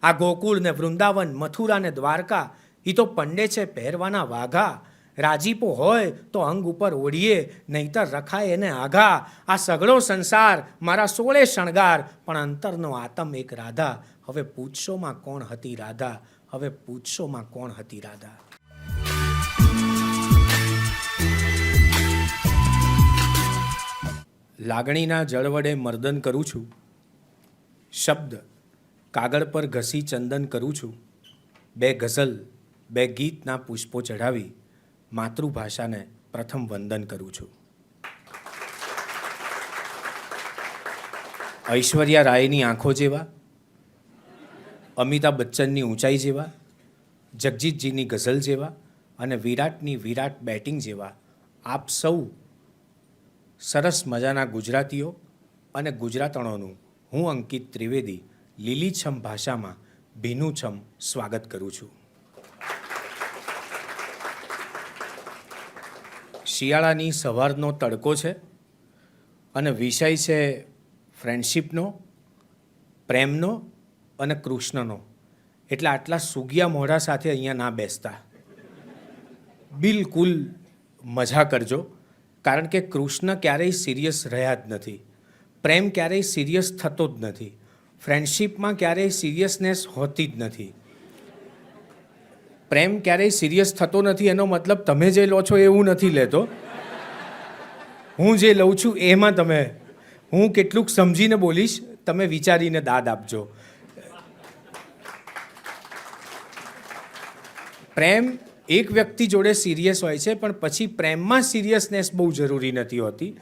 આ ગોકુળ ને વૃંદાવન, મથુરા ને દ્વારકા એ તો પંડે છે પહેરવાના વાઘા. રાજીપો હોય તો અંગ ઉપર ઓઢીએ, નહીતર રખાય એને આઘા. આ સઘળો સંસાર મારા 16 શણગાર, પણ અંતરનો આતમ એક રાધા. હવે પૂછશોમાં કોણ હતી રાધા, હવે પૂછશોમાં કોણ હતી રાધા. લાગણીના જળ વડે મર્દન કરું છું, શબ્દ કાગળ પર ઘસી ચંદન કરું છું. 2 ગઝલ 2 ગીતના પુષ્પો ચઢાવી માતૃભાષાને પ્રથમ વંદન કરું છું. ઐશ્વર્યા રાયની આંખો જેવા, અમિતાભ બચ્ચનની ઊંચાઈ જેવા, જગજીતજીની ગઝલ જેવા અને વિરાટની વિરાટ બેટિંગ જેવા આપ સૌ સરસ મજાના ગુજરાતીઓ અને ગુજરાતણોનું હું અંકિત ત્રિવેદી લીલીછમ ભાષામાં ભીનુંછમ સ્વાગત કરું છું. શિયાળાની સવારનો તડકો છે અને વિષય છે ફ્રેન્ડશિપનો, પ્રેમનો અને કૃષ્ણનો. એટલે આટલા સુગિયા મોઢા સાથે અહીંયા ના બેસતા, બિલકુલ મજા કરજો. કારણ કે કૃષ્ણ ક્યારેય સિરિયસ રહ્યા જ નથી, પ્રેમ ક્યારેય સિરિયસ થતો જ નથી, ફ્રેન્ડશિપમાં ક્યારેય સિરિયસનેસ હોતી જ નથી. પ્રેમ ક્યારેય સિરિયસ થતો નથી એનો મતલબ તમે જે લો છો એવું નથી લેતો. હું જે લઉં છું એમાં તમે, હું કેટલુંક સમજીને બોલીશ, તમે વિચારીને દાદ આપજો. પ્રેમ એક વ્યક્તિ જોડે સિરિયસ હોય છે, પણ પછી પ્રેમમાં સિરિયસનેસ બહુ જરૂરી નથી હોતી.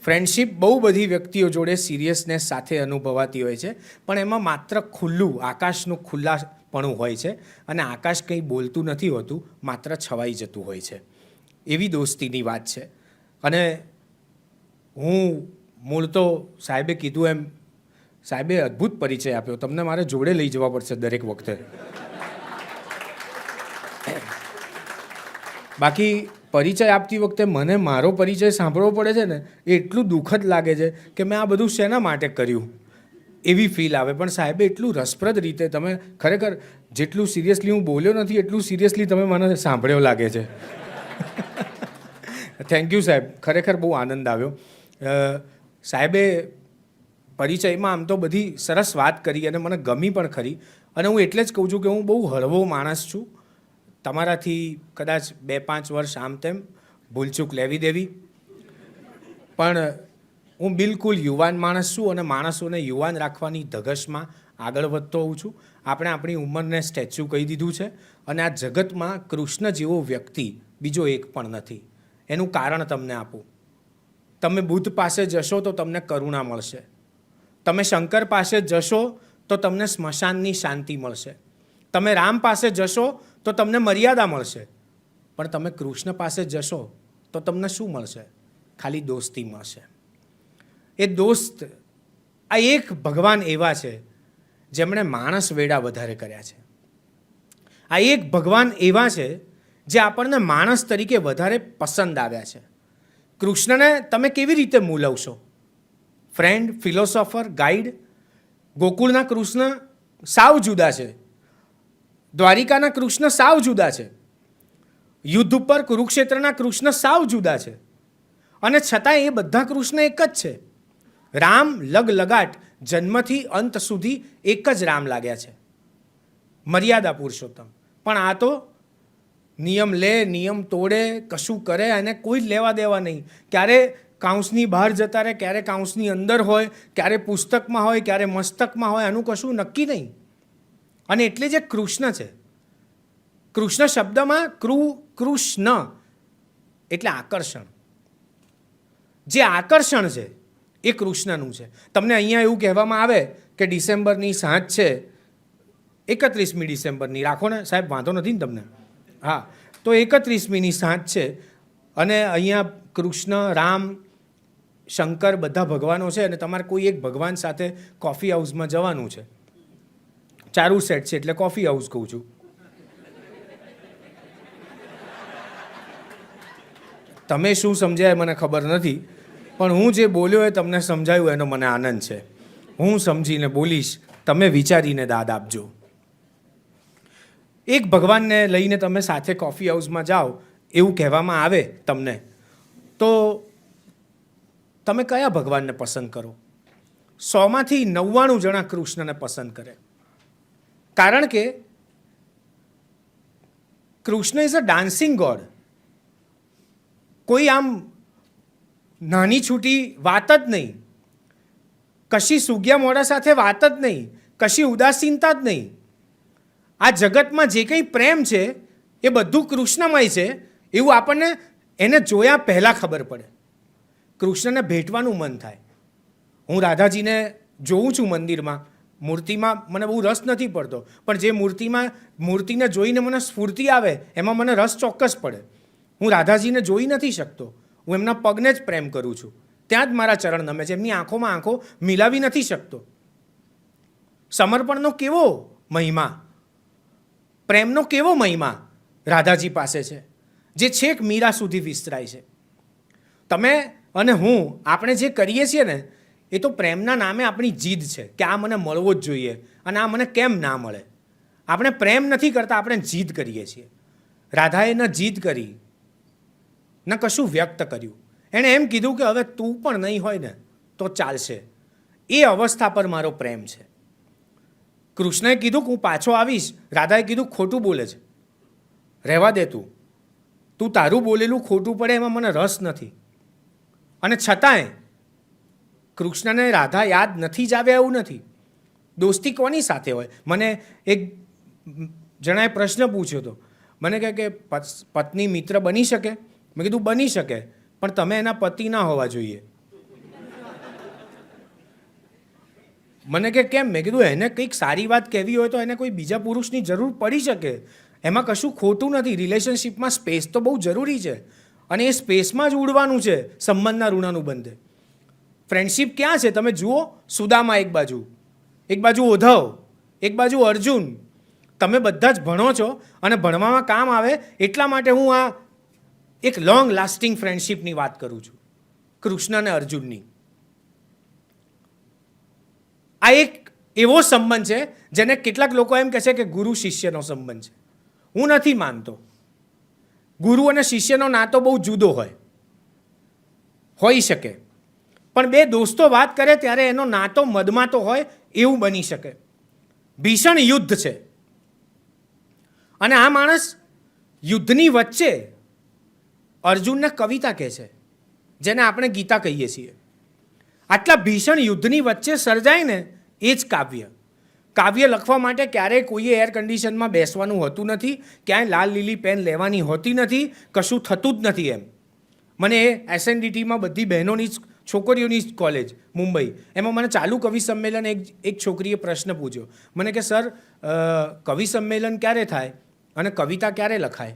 ફ્રેન્ડશિપ બહુ બધી વ્યક્તિઓ જોડે સિરિયસનેસ સાથે અનુભવાતી હોય છે, પણ એમાં માત્ર ખુલ્લું આકાશનું ખુલ્લાપણું હોય છે અને આકાશ કંઈ બોલતું નથી હોતું, માત્ર છવાઈ જતું હોય છે. એવી દોસ્તીની વાત છે. અને હું મૂળ તો સાહેબે કીધું એમ, સાહેબે અદ્ભુત પરિચય આપ્યો, તમને મારે જોડે લઈ જવા પડશે દરેક વખતે. બાકી પરિચય આપતી વખતે મને મારો પરિચય સાંભળવો પડે છે ને, એ એટલું દુઃખદ લાગે છે કે મેં આ બધું શેના માટે કર્યું એવી ફીલ આવે. પણ સાહેબે એટલું રસપ્રદ રીતે, તમે ખરેખર જેટલું સિરિયસલી હું બોલ્યો નથી એટલું સિરિયસલી તમે મને સાંભળ્યો લાગે છે. થેન્ક યુ સાહેબ, ખરેખર બહુ આનંદ આવ્યો. સાહેબે પરિચયમાં આમ તો બધી સરસ વાત કરી અને મને ગમી પણ ખરી. અને હું એટલે જ કહું છું કે હું બહુ હળવો માણસ છું. તમારાથી કદાચ 2-5 વર્ષ આમ તેમ ભૂલચૂક લેવી દેવી, પણ હું બિલકુલ યુવાન માણસ છું અને માણસોને યુવાન રાખવાની ધગશમાં આગળ વધતો હોઉં છું. આપણે આપણી ઉંમરને સ્ટેચ્યુ કહી દીધું છે અને આ જગતમાં કૃષ્ણ જેવો વ્યક્તિ બીજો એક પણ નથી. એનું કારણ તમને આપું. તમે બુદ્ધ પાસે જશો તો તમને કરુણા મળશે, તમે શંકર પાસે જશો તો તમને સ્મશાનની શાંતિ મળશે, તમે રામ પાસે જશો તો તમને મર્યાદા મળશે, પણ તમે કૃષ્ણ પાસે જશો તો તમને શું મળશે? ખાલી દોસ્તી મળશે. એ દોસ્ત, આ એક ભગવાન એવા છે જેમણે માણસ વેડા વધારે કર્યા છે. આ એક ભગવાન એવા છે જે આપણને માણસ તરીકે વધારે પસંદ આવ્યા છે. કૃષ્ણને તમે કેવી રીતે મૂલવશો? Friend, philosopher, guide? ગોકુળના કૃષ્ણ સાવ જુદા છે, દ્વારિકાના કૃષ્ણ સાવ જુદા છે, યુદ્ધ ઉપર કુરુક્ષેત્રના કૃષ્ણ સાવ જુદા છે, અને છતાં એ બધા કૃષ્ણ એક જ છે. રામ લગલગાટ જન્મથી અંત સુધી એક જ રામ લાગ્યા છે, મર્યાદા પુરુષોત્તમ. પણ આ તો નિયમ લે, નિયમ તોડે, કશું કરે, અને કોઈ લેવા દેવા નહીં. ક્યારે કાઉન્સની બહાર જતા રહે, ક્યારે કાઉન્સની અંદર હોય, ક્યારે પુસ્તકમાં હોય, ક્યારે મસ્તકમાં હોય, આનું કશું નક્કી નહીં. અને એટલે જે કૃષ્ણ છે, કૃષ્ણ શબ્દમાં કૃષ્ણ એટલે આકર્ષણ. જે આકર્ષણ છે એ કૃષ્ણનું છે. તમને અહીંયા એવું કહેવામાં આવે કે ડિસેમ્બરની સાંજ છે, 31મી ડિસેમ્બરની રાખો ને સાહેબ, વાંધો નથી ને તમને? હા, તો 31મીની સાંજ છે અને અહીંયા કૃષ્ણ, રામ, શંકર બધા ભગવાનો છે અને તમારે કોઈ એક ભગવાન સાથે કોફી હાઉસમાં જવાનું છે. ચારું સેટ છે એટલે કોફી હાઉસ કહું છું. તમે શું સમજ્યા મને ખબર નથી, પણ હું જે બોલ્યો એ તમને સમજાયું એનો મને આનંદ છે. હું સમજીને બોલીશ, તમે વિચારીને દાદ આપજો. એક ભગવાનને લઈને તમે સાથે કોફી હાઉસમાં જાઓ એવું કહેવામાં આવે તમને, તો તમે કયા ભગવાનને પસંદ કરો? 100માંથી 99 જણા કૃષ્ણને પસંદ કરે. કારણ કે Krishna is a dancing God. કોઈ આમ નાની છૂટી વાત જ નહીં, કશી સુગ્યા મોડા સાથે વાત જ નહીં, કશી ઉદાસીનતા જ નહીં. આ જગતમાં જે કંઈ પ્રેમ છે એ બધું કૃષ્ણમય છે એવું આપણને એને જોયા પહેલાં ખબર પડે. કૃષ્ણને ભેટવાનું મન થાય. હું રાધાજીને જોઉં છું મંદિરમાં, મૂર્તિમાં મને બહુ રસ નથી પડતો, પણ જે મૂર્તિને જોઈને મને સ્ફૂર્તિ આવે એમાં મને રસ ચોક્કસ પડે. હું રાધાજીને જોઈ નથી શકતો, હું એમના પગને જ પ્રેમ કરું છું, ત્યાં જ મારા ચરણ નમે છે, એમની આંખોમાં આંખો મિલાવી નથી શકતો. સમર્પણનો કેવો મહિમા, પ્રેમનો કેવો મહિમા રાધાજી પાસે છે, જે છેક મીરા સુધી વિસ્તરાય છે. તમે અને હું આપણે જે કરીએ છીએ ને એ તો પ્રેમના નામે આપણી જીદ છે કે આ મને મળવો જ જોઈએ અને આ મને કેમ ના મળે. આપણે પ્રેમ નથી કરતા, આપણે જીદ કરીએ છીએ. રાધાએ ન જીદ કરી ન કશું વ્યક્ત કર્યું. એણે એમ કીધું કે હવે તું પણ નહીં હોય ને તો ચાલશે. એ અવસ્થા પર મારો પ્રેમ છે. કૃષ્ણએ કીધું કે હું પાછો આવીશ, રાધાએ કીધું ખોટું બોલે છે, રહેવા દે, તું તારું બોલેલું ખોટું પડે એમાં મને રસ નથી. અને છતાંય કૃષ્ણને રાધા યાદ નથી જ આવે એવું નથી. દોસ્તી કોની સાથે હોય? મને એક જણાએ પ્રશ્ન પૂછ્યો હતો. મને કહે કે પત્ની મિત્ર બની શકે? મેં કીધું બની શકે, પણ તમે એના પતિ ના હોવા જોઈએ. મને કે કેમ? મેં કીધું એને કંઈક સારી વાત કહેવી હોય તો એને કોઈ બીજા પુરુષની જરૂર પડી શકે, એમાં કશું ખોટું નથી. રિલેશનશિપમાં સ્પેસ તો બહુ જરૂરી છે અને એ સ્પેસમાં જ ઉડવાનું છે સંબંધના ઋણાનુબંધે. ફ્રેન્ડશિપ ક્યાં છે? તમે જુઓ, સુદામા એક બાજુ ઉદ્ધવ, એક બાજુ અર્જુન. તમે બધા જ ભણો છો અને ભણવામાં કામ આવે એટલા માટે હું આ એક લોંગ લાસ્ટિંગ ફ્રેન્ડશિપની વાત કરું છું, કૃષ્ણ અને અર્જુનની. આ એક એવો સંબંધ છે જેને કેટલાક લોકો એમ કહે છે કે ગુરુ શિષ્યનો સંબંધ છે. હું નથી માનતો. ગુરુ અને શિષ્યનો નાતો બહુ જુદો હોઈ શકે, પણ બે દોસ્તો વાત કરે ત્યારે એનો નાતો મદમાતો હોય એવું બની શકે. ભીષણ યુદ્ધ છે અને આ માણસ યુદ્ધની વચ્ચે અર્જુનને કવિતા કહે છે, જેને આપણે ગીતા કહીએ છીએ. આટલા ભીષણ યુદ્ધની વચ્ચે સર્જાય ને એ જ કાવ્ય. કાવ્ય લખવા માટે ક્યારેય કોઈએ એર કન્ડિશનમાં બેસવાનું હોતું નથી, ક્યાંય લાલ લીલી પેન લેવાની હોતી નથી, કશું થતું જ નથી. એમ મને SNDTમાં બધી બહેનોની જ છોકરીઓની જ કોલેજ મુંબઈ, એમાં મને ચાલુ કવિ સંમેલન એક છોકરીએ પ્રશ્ન પૂછ્યો. મને કે સર કવિ સંમેલન ક્યારે થાય અને કવિતા ક્યારે લખાય?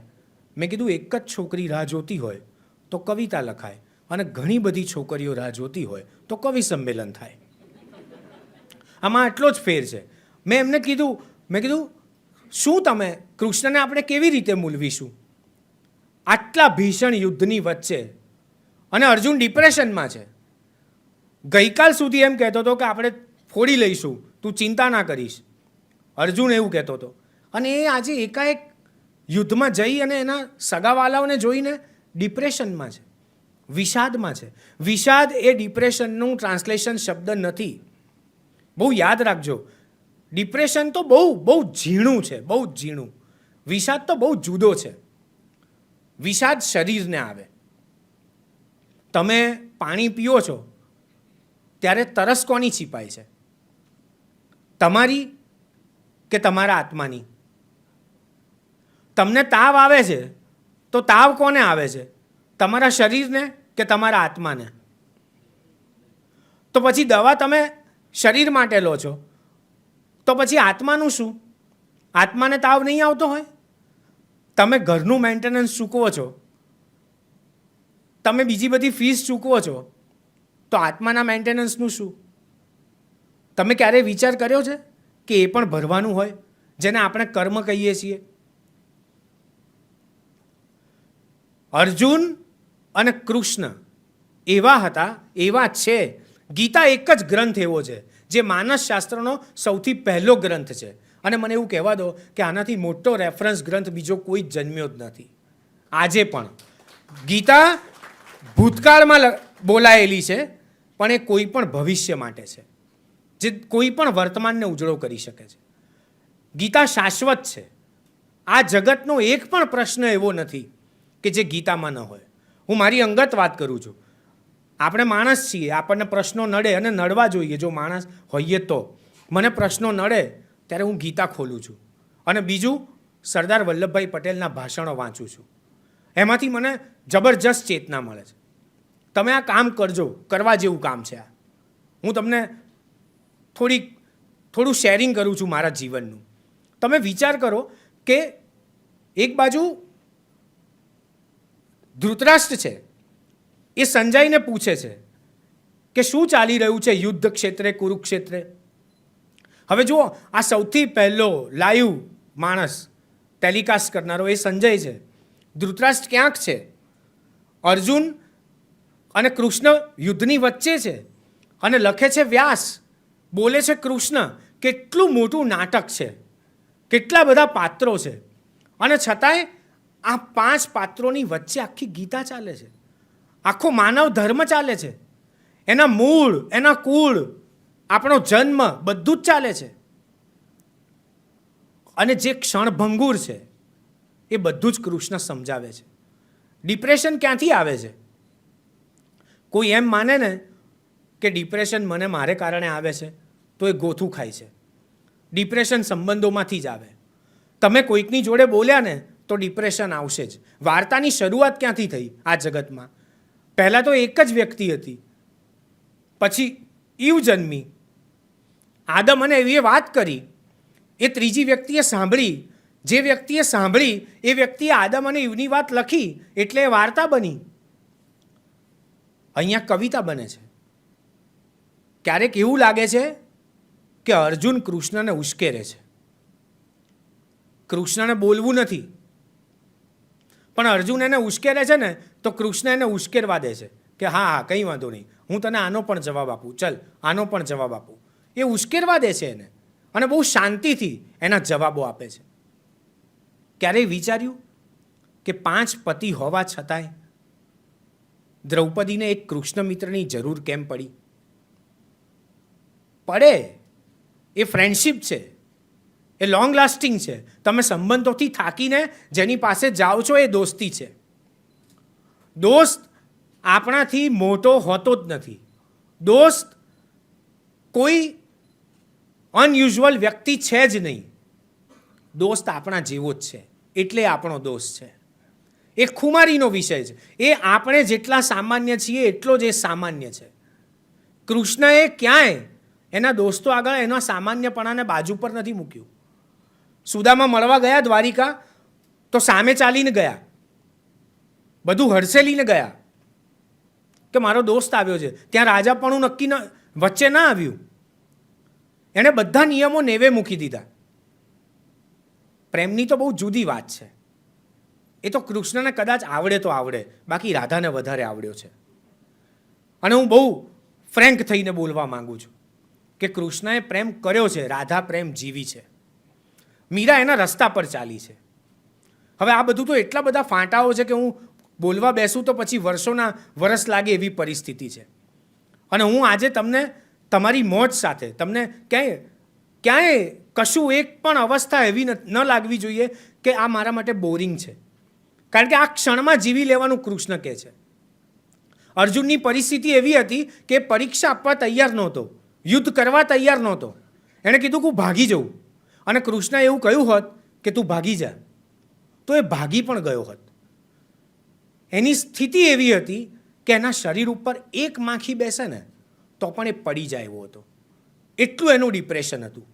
મેં કીધું એક જ છોકરી રાહ જોતી હોય તો કવિતા લખાય અને ઘણી બધી છોકરીઓ રાહ જોતી હોય તો કવિ સંમેલન થાય. આમાં આટલો જ ફેર છે. મેં એમને કીધું, મેં કીધું શું તમે કૃષ્ણને આપણે કેવી રીતે મૂલવીશું આટલા ભીષણ યુદ્ધની વચ્ચે? અને અર્જુન ડિપ્રેશનમાં છે. ગઈકાલ સુધી એમ કહેતો હતો કે આપણે ફોડી લઈશું, તું ચિંતા ના કરીશ. અર્જુન એવું કહેતો હતો અને એ આજે એકાએક યુદ્ધમાં જઈ અને એના સગાવાલાઓને જોઈને ડિપ્રેશનમાં છે, વિષાદમાં છે. વિષાદ એ ડિપ્રેશનનું ટ્રાન્સલેશન શબ્દ નથી, બહુ યાદ રાખજો. ડિપ્રેશન તો બહુ ઝીણું છે, બહુ જ ઝીણું. વિષાદ તો બહુ જુદો છે. વિષાદ શરીરને આવે. તમે પાણી પીઓ છો ત્યારે તરસ કોની છીપાય છે? તમારી કે તમારા આત્માની? તમને તાવ આવે છે તો તાવ કોને આવે છે? તમારા શરીરને કે તમારા આત્માને? તો પછી દવા તમે શરીર માટે લો છો તો પછી આત્માનું શું? આત્માને તાવ નહીં આવતો હોય? તમે ઘરનું મેન્ટેનન્સ ચૂકવો છો, તમે બીજી બધી ફીસ ચૂકવો છો, તો આત્માના મેન્ટેનન્સનું શું? તમે ક્યારેય વિચાર કર્યો છે કે એ પણ ભરવાનું હોય, જેને આપણે કર્મ કહીએ છીએ? અર્જુન અને કૃષ્ણ એવા હતા, એવા છે. ગીતા એક જ ગ્રંથ એવો છે જે માનસશાસ્ત્રનો સૌથી પહેલો ગ્રંથ છે અને મને એવું કહેવા દો કે આનાથી મોટો રેફરન્સ ગ્રંથ બીજો કોઈ જ જન્મ્યો જ નથી. આજે પણ ગીતા ભૂતકાળમાં બોલાયેલી છે, પણ એ કોઈ પણ ભવિષ્ય માટે છે, જે કોઈ પણ વર્તમાનને ઉજળો કરી શકે છે. ગીતા શાશ્વત છે. આ જગતનો એક પણ પ્રશ્ન એવો નથી કે જે ગીતામાં ન હોય. હું મારી અંગત વાત કરું છું. આપણે માણસ છીએ, આપણને પ્રશ્નો નડે અને નડવા જોઈએ. જો માણસ હોઈએ તો મને પ્રશ્નો નડે ત્યારે હું ગીતા ખોલું છું અને બીજું સરદાર વલ્લભભાઈ પટેલના ભાષણો વાંચું છું. એમાંથી મને જબરજસ્ત ચેતના મળે છે. તમે આ કામ કરજો, કરવા જેવું કામ છે આ. હું તમને થોડું શેરિંગ કરું છું મારા જીવનનું. તમે વિચાર કરો કે એક બાજુ ધૃતરાષ્ટ્ર છે, એ સંજયને પૂછે છે કે શું ચાલી રહ્યું છે યુદ્ધ ક્ષેત્રે, કુરુક્ષેત્રે. હવે જુઓ, આ સૌથી પહેલો લાઈવ માણસ ટેલિકાસ્ટ કરનારો એ સંજય છે. ધૃતરાષ્ટ્ર ક્યાંક છે, અર્જુન અને કૃષ્ણ યુદ્ધની વચ્ચે છે અને લખે છે વ્યાસ, બોલે છે કૃષ્ણ. કેટલું મોટું નાટક છે, કેટલા બધા પાત્રો છે, અને છતાંય આ 5 પાત્રોની વચ્ચે આખી ગીતા ચાલે છે, આખો માનવ ધર્મ ચાલે છે, એના મૂળ, એના કુળ, આપણો જન્મ બધું જ ચાલે છે. અને જે ક્ષણભંગુર છે એ બધું જ કૃષ્ણ સમજાવે છે. ડિપ્રેશન ક્યાંથી આવે છે? કોઈ એમ માને ને કે ડિપ્રેશન મને મારે કારણે આવે છે તો એ ગોથું ખાય છે. ડિપ્રેશન સંબંધોમાંથી જ આવે. તમે કોઈકની જોડે બોલ્યા ને તો ડિપ્રેશન આવશે જ. વાર્તાની શરૂઆત ક્યાંથી થઈ આ જગતમાં? પહેલાં તો એક જ વ્યક્તિ હતી, પછી ઈવ જન્મી, આદમ અને એવીએ વાત કરી, એ ત્રીજી વ્યક્તિએ સાંભળી, જે વ્યક્તિએ સાંભળી એ વ્યક્તિએ આદમ અને ઈવની વાત લખી, એટલે એ વાર્તા બની. અહીંયા કવિતા બને છે. ક્યારેક એવું લાગે છે કે અર્જુન કૃષ્ણને ઉશ્કેરે છે. કૃષ્ણને બોલવું નથી, પણ અર્જુન એને ઉશ્કેરે છે ને તો કૃષ્ણ એને ઉશ્કેરવા દે છે કે હા હા કંઈ વાંધો નહીં, હું તને આનો પણ જવાબ આપું, ચલ આનો પણ જવાબ આપું. એ ઉશ્કેરવા દે છે એને અને બહુ શાંતિથી એના જવાબો આપે છે. ક્યારેય વિચાર્યું કે 5 પતિ હોવા છતાંય દ્રૌપદીને એક કૃષ્ણ મિત્રની જરૂર કેમ પડી? પડે. એ ફ્રેન્ડશિપ છે, એ લોંગ લાસ્ટિંગ છે. તમે સંબંધોથી થાકીને જેની પાસે જાઓ છો એ દોસ્તી છે. દોસ્ત આપણાથી મોટો હોતો જ નથી. દોસ્ત કોઈ અનયુઝ્યુઅલ વ્યક્તિ છે જ નહીં. દોસ્ત આપણા જેવો જ છે, એટલે આપણો દોસ્ત છે. એ ખુમારીનો વિષય છે. એ આપણે જેટલા સામાન્ય છીએ એટલો જ એ સામાન્ય છે. કૃષ્ણએ ક્યાંય એના દોસ્તો આગળ એના સામાન્યપણાને બાજુ પર નથી મૂક્યું. સુદામા મળવા ગયા દ્વારિકા તો સામે ચાલીને ગયા, બધું હડસેલીને ગયા કે મારો દોસ્ત આવ્યો છે. ત્યાં રાજાપણું નક્કી વચ્ચે ના આવ્યું. એણે બધા નિયમો નેવે મૂકી દીધા. પ્રેમની તો બહુ જુદી વાત છે. એ તો કૃષ્ણને કદાચ આવડે તો આવડે, બાકી રાધાને વધારે આવડ્યો છે. અને હું બહુ ફ્રેન્ક થઈને બોલવા માંગુ છું કે કૃષ્ણએ પ્રેમ કર્યો છે, રાધા પ્રેમ જીવી છે, મીરા એના રસ્તા પર ચાલી છે. હવે આ બધું તો એટલા બધા ફાંટાઓ છે કે હું બોલવા બેસું તો પછી વર્ષ લાગે એવી પરિસ્થિતિ છે. અને હું આજે તમને તમારી મોજ સાથે, તમને ક્યાંય કશું એક પણ અવસ્થા એવી ન લાગવી જોઈએ કે આ મારા માટે બોરિંગ છે. કારણ કે આ ક્ષણમાં જીવી લેવાનું કૃષ્ણ કહે છે. અર્જુનની પરિસ્થિતિ એવી હતી કે પરીક્ષા આપવા તૈયાર નહોતો, યુદ્ધ કરવા તૈયાર નહોતો. એણે કીધું કે હું ભાગી જઉં, અને કૃષ્ણએ એવું કહ્યું હોત કે તું ભાગી જા, તો એ ભાગી પણ ગયો હોત. એની સ્થિતિ એવી હતી કે એના શરીર ઉપર એક માખી બેસે ને તો પણ એ પડી જાય એવો હતો. એટલું એનું ડિપ્રેશન હતું.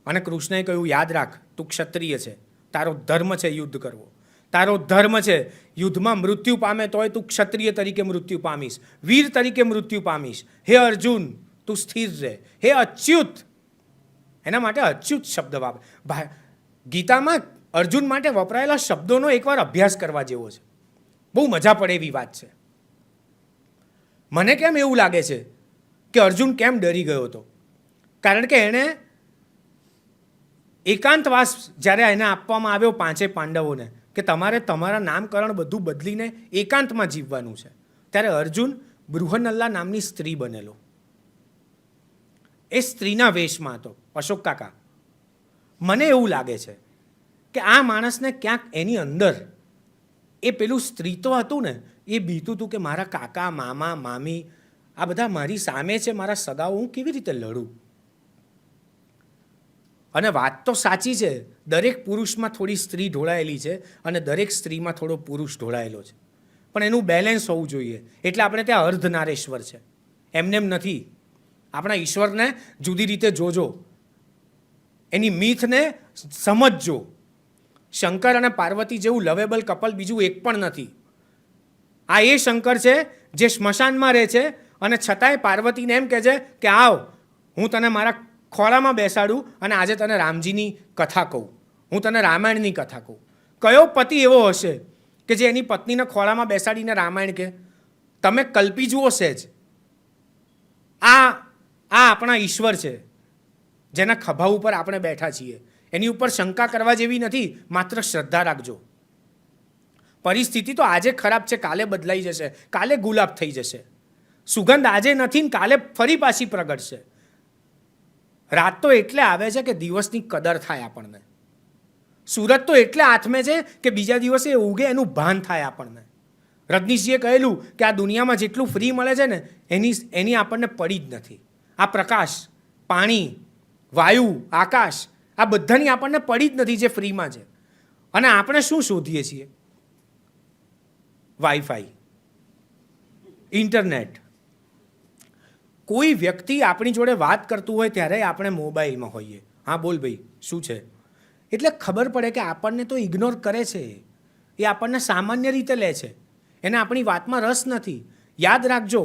અને કૃષ્ણએ કહ્યું યાદ રાખ, તું ક્ષત્રિય છે, તારો ધર્મ છે યુદ્ધ કરવો, તારો ધર્મ છે યુદ્ધમાં મૃત્યુ પામે તોય તું ક્ષત્રિય તરીકે મૃત્યુ પામીશ, વીર તરીકે મૃત્યુ પામીશ. હે અર્જુન, તું સ્થિર રહે. હે અચ્યુત, એના માટે અચ્યુત શબ્દ વાપરે. ગીતામાં અર્જુન માટે વપરાયેલા શબ્દોનો એકવાર અભ્યાસ કરવા જેવો છે. બહુ મજા પડે એવી વાત છે. મને કેમ એવું લાગે છે કે અર્જુન કેમ ડરી ગયો હતો? કારણ કે એણે એકાંતવાસ જ્યારે એને આપવામાં આવ્યો પાંચે પાંડવોને કે તમારે તમારા નામકરણ બધું બદલીને એકાંતમાં જીવવાનું છે, ત્યારે અર્જુન બૃહનલ્લા નામની સ્ત્રી બનેલો. એ સ્ત્રીના વેશમાં હતો. અશોક કાકા, મને એવું લાગે છે કે આ માણસને ક્યાંક એની અંદર એ પેલું સ્ત્રીત્વ હતું ને, એ બીતું હતું કે મારા કાકા, મામા, મામી આ બધા મારી સામે છે, મારા સગાઓ, હું કેવી રીતે લડું. અને વાત તો સાચી છે, દરેક પુરુષમાં થોડી સ્ત્રી ઢોળાયેલી છે અને દરેક સ્ત્રીમાં થોડો પુરુષ ઢોળાયેલો છે, પણ એનું બેલેન્સ હોવું જોઈએ. એટલે આપણે ત્યાં અર્ધનારેશ્વર છે, એમને એમ નથી. આપણા ઈશ્વરને જુદી રીતે જોજો, એની મીથને સમજજો. શંકર અને પાર્વતી જેવું લવેબલ કપલ બીજું એક પણ નથી. આ એ શંકર છે જે સ્મશાનમાં રહે છે અને છતાંય પાર્વતીને એમ કહે છે કે આવ, હું તને મારા ખોળામાં બેસાડું અને આજે તને રામજીની કથા કહું, હું તને રામાયણની કથા કહું. કયો પતિ એવો હશે કે જે એની પત્નીને ખોળામાં બેસાડીને રામાયણ કહે? તમે કલ્પી જુઓ સહેજ. આ આપણા ઈશ્વર છે જેના ખભા ઉપર આપણે બેઠા છીએ. એની ઉપર શંકા કરવા જેવી નથી, માત્ર શ્રદ્ધા રાખજો. પરિસ્થિતિ તો આજે ખરાબ છે, કાલે બદલાઈ જશે, કાલે ગુલાબ થઈ જશે. સુગંધ આજે નથી ને કાલે ફરી પાછી પ્રગટશે. રાત તો એટલે આવે છે કે દિવસની કદર થાય આપણને. સુરત તો એટલે આથમે છે કે બીજા દિવસે ઉગે એનું ભાન થાય આપણને. રજનીશજીએ કહેલું કે આ દુનિયામાં જેટલું ફ્રી મળે છે ને એની આપણને પડી જ નથી. આ પ્રકાશ, પાણી, વાયુ, આકાશ આ બધાની આપણને પડી જ નથી જે ફ્રીમાં છે. અને આપણે શું શોધીએ છીએ? Wifi, internet. કોઈ વ્યક્તિ આપણી જોડે વાત કરતું હોય ત્યારે આપણે મોબાઈલમાં હોઈએ. હા બોલ ભાઈ, શું છે? એટલે ખબર પડે કે આપણને તો ઇગ્નોર કરે છે, એ આપણને સામાન્ય રીતે લે છે, એને આપણી વાતમાં રસ નથી. યાદ રાખજો,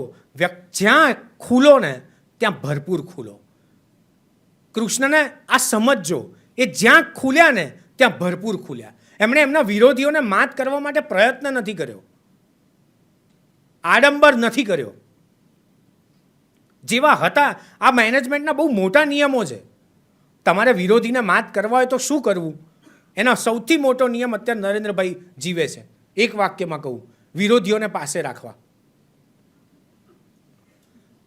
જ્યાં ખુલો ને ત્યાં ભરપૂર ખુલો. કૃષ્ણને આ સમજજો, એ જ્યાં ખુલ્યા ને ત્યાં ભરપૂર ખુલ્યા. એમણે એમના વિરોધીઓને માત કરવા માટે પ્રયત્ન નથી કર્યો, આડંબર નથી કર્યો. જેવા હતા, આ મેનેજમેન્ટના બહુ મોટા નિયમો છે. તમારે વિરોધીને માત કરવા હોય તો શું કરવું? એના સૌથી મોટો નિયમ અત્યારે નરેન્દ્રભાઈ જીવે છે. એક વાક્યમાં કહું, વિરોધીઓને પાસે રાખવા.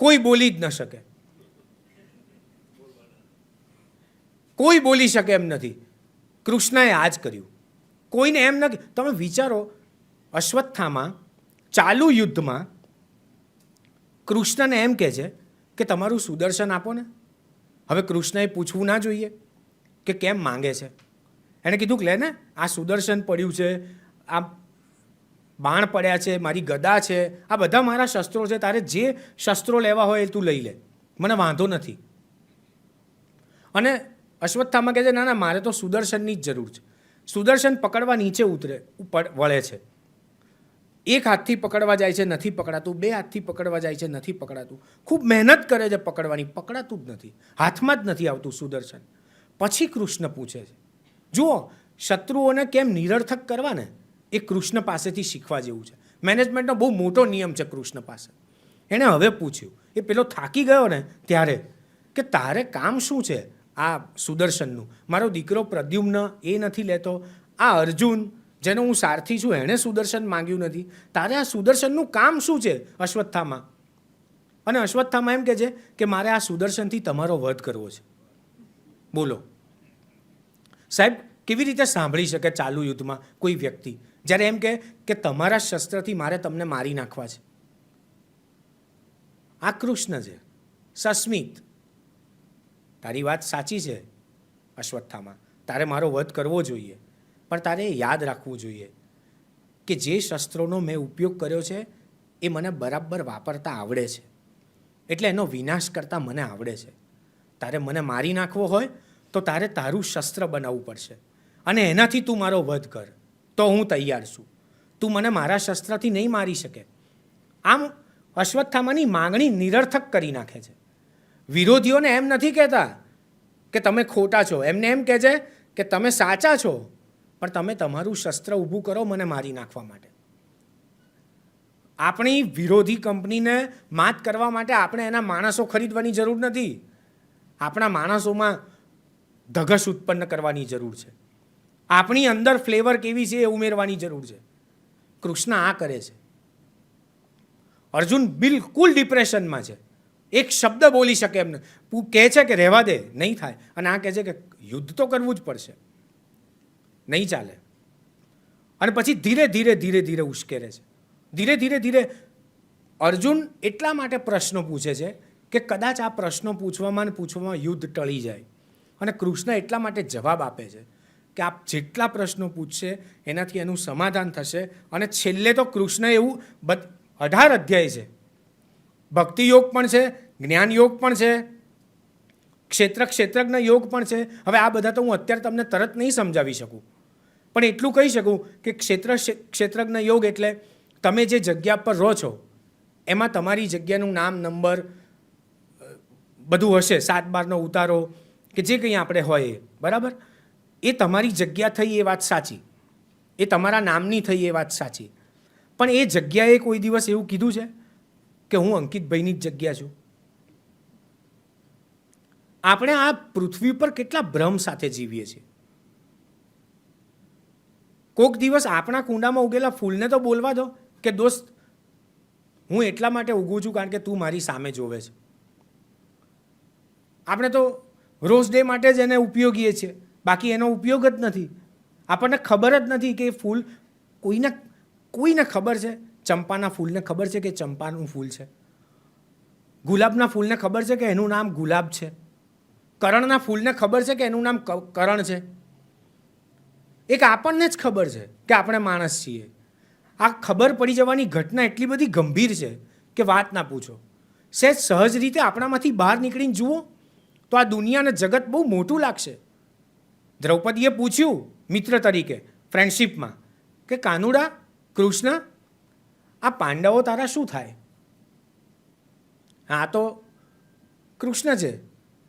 કોઈ બોલી જ ન શકે, કોઈ બોલી શકે એમ નથી. કૃષ્ણએ આ જ કર્યું. કોઈને એમ નથી. તમે વિચારો, અશ્વત્થામાં ચાલુ યુદ્ધમાં કૃષ્ણને એમ કહે છે કે તમારું સુદર્શન આપો ને. હવે કૃષ્ણએ પૂછવું ના જોઈએ કે કેમ માંગે છે? એણે કીધું કે લે ને, આ સુદર્શન પડ્યું છે, આ બાણ પડ્યા છે, મારી ગદા છે, આ બધા મારા શસ્ત્રો છે, તારે જે શસ્ત્રો લેવા હોય એ તું લઈ લે, મને વાંધો નથી. અને અશ્વત્થામાં કહે છે ના ના, મારે તો સુદર્શનની જ જરૂર છે. સુદર્શન પકડવા નીચે વળે છે. એક હાથથી પકડવા જાય છે, નથી પકડાતું. બે હાથથી પકડવા જાય છે, નથી પકડાતું. ખૂબ મહેનત કરે છે પકડવાની, પકડાતું જ નથી, હાથમાં જ નથી આવતું સુદર્શન. પછી કૃષ્ણ પૂછે છે. જુઓ, શત્રુઓને કેમ નિરર્થક કરવા ને એ કૃષ્ણ પાસેથી શીખવા જેવું છે. મેનેજમેન્ટનો બહુ મોટો નિયમ છે કૃષ્ણ પાસે. એણે હવે પૂછ્યું, એ પેલો થાકી ગયો ને ત્યારે, કે તારે કામ શું છે આ સુદર્શનનું? મારો દીકરો પ્રદ્યુમ્ન એ નથી લેતો, આ અર્જુન જેનો હું સારથી છું એણે સુદર્શન માંગ્યું નથી, તારે આ સુદર્શનનું કામ શું છે અશ્વત્થામાં? અને અશ્વત્થામાં એમ કહે છે કે મારે આ સુદર્શનથી તમારો વધ કરવો છે. બોલો સાહેબ, કેવી રીતે સાંભળી શકે ચાલુ યુદ્ધમાં કોઈ વ્યક્તિ જ્યારે એમ કહે કે તમારા શસ્ત્રથી મારે તમને મારી નાખવા છે? આ કૃષ્ણ છે, સસ્મિત. તારી વાત સાચી છે અશ્વત્થામાં, તારે મારો વધ કરવો જોઈએ, પણ તારે યાદ રાખવું જોઈએ કે જે શસ્ત્રોનો મેં ઉપયોગ કર્યો છે એ મને બરાબર વાપરતા આવડે છે, એટલે એનો વિનાશ કરતાં મને આવડે છે. તારે મને મારી નાખવો હોય તો તારે તારું શસ્ત્ર બનાવવું પડશે અને એનાથી તું મારો વધ કર, તો હું તૈયાર છું. તું મને મારા શસ્ત્રથી નહીં મારી શકે. આમ અશ્વત્થામાની માંગણી નિરર્થક કરી નાખે છે. વિરોધીઓને એમ નથી કહેતા કે તમે ખોટા છો, એમને એમ કહે છે કે તમે સાચા છો, પણ તમે તમારું શસ્ત્ર ઊભું કરો મને મારી નાખવા માટે. આપણી વિરોધી કંપનીને માત કરવા માટે આપણે એના માણસો ખરીદવાની જરૂર નથી. આપણા માણસોમાં ધગશ ઉત્પન્ન કરવાની જરૂર છે. આપણી અંદર ફ્લેવર કેવી છે એ ઉમેરવાની જરૂર છે. કૃષ્ણ આ કરે છે. અર્જુન બિલકુલ ડિપ્રેશનમાં છે. એક શબ્દ બોલી શકે એમ કહે છે કે રહેવા દે, નહીં થાય. અને આ કહે છે કે યુદ્ધ તો કરવું જ પડશે, નહીં ચાલે. અને પછી ધીરે ધીરે ધીરે ધીરે ઉશ્કેરે છે. ધીરે ધીરે ધીરે અર્જુન એટલા માટે પ્રશ્નો પૂછે છે કે કદાચ આ પ્રશ્નો પૂછવામાં યુદ્ધ ટળી જાય. અને કૃષ્ણ એટલા માટે જવાબ આપે છે કે આપ જેટલા પ્રશ્નો પૂછશે એનાથી એનું સમાધાન થશે. અને છેલ્લે તો કૃષ્ણ એવું 18 અધ્યાય છે. ભક્તિ યોગ પણ છે, જ્ઞાન યોગ પણ છે, ક્ષેત્રજ્ઞ યોગ પણ છે. હવે આ બધા તો હું અત્યારે તમને તરત નહીં સમજાવી શકું, પણ એટલું કહી શકું કે ક્ષેત્રજ્ઞ યોગ એટલે તમે જે જગ્યા પર રહો છો એમાં તમારી જગ્યાનું નામ, નંબર બધું હશે, 7/12નો ઉતારો કે જે કંઈ આપણે હોય બરાબર, એ તમારી જગ્યા થઈ એ વાત સાચી, એ તમારા નામની થઈ એ વાત સાચી. પણ એ જગ્યાએ કોઈ દિવસ એવું કીધું છે કે હું અંકિતભાઈની જ જગ્યા છું? આપણે આ પૃથ્વી પર કેટલા ભ્રમ સાથે જીવીએ છીએ. કોઈક દિવસ આપણા કુંડામાં ઉગેલા ફૂલને તો બોલવા દો કે દોસ્ત હું એટલા માટે ઉગું છું કારણ કે તું મારી સામે જોવે છે. આપણે તો રોઝ ડે માટે જ એને ઉપયોગીએ છીએ, બાકી એનો ઉપયોગ જ નથી. આપણને ખબર જ નથી કે ફૂલ કોઈને ખબર છે. ચંપાના ફૂલને ખબર છે કે ચંપાનું ફૂલ છે. ગુલાબના ફૂલને ખબર છે કે એનું નામ ગુલાબ છે. કરણના ફૂલને ખબર છે કે એનું નામ કરણ છે. એક આપણને જ ખબર છે કે આપણે માણસ છીએ. આ ખબર પડી જવાની ઘટના એટલી બધી ગંભીર છે કે વાત ના પૂછો. સહજ રીતે આપણામાંથી બહાર નીકળીને જુઓ તો આ દુનિયા અને જગત બહુ મોટું લાગશે. દ્રૌપદીએ પૂછ્યું મિત્ર તરીકે ફ્રેન્ડશિપમાં કે કાનુડા, કૃષ્ણ, આ પાંડવો તારા શું થાય? આ તો કૃષ્ણ છે.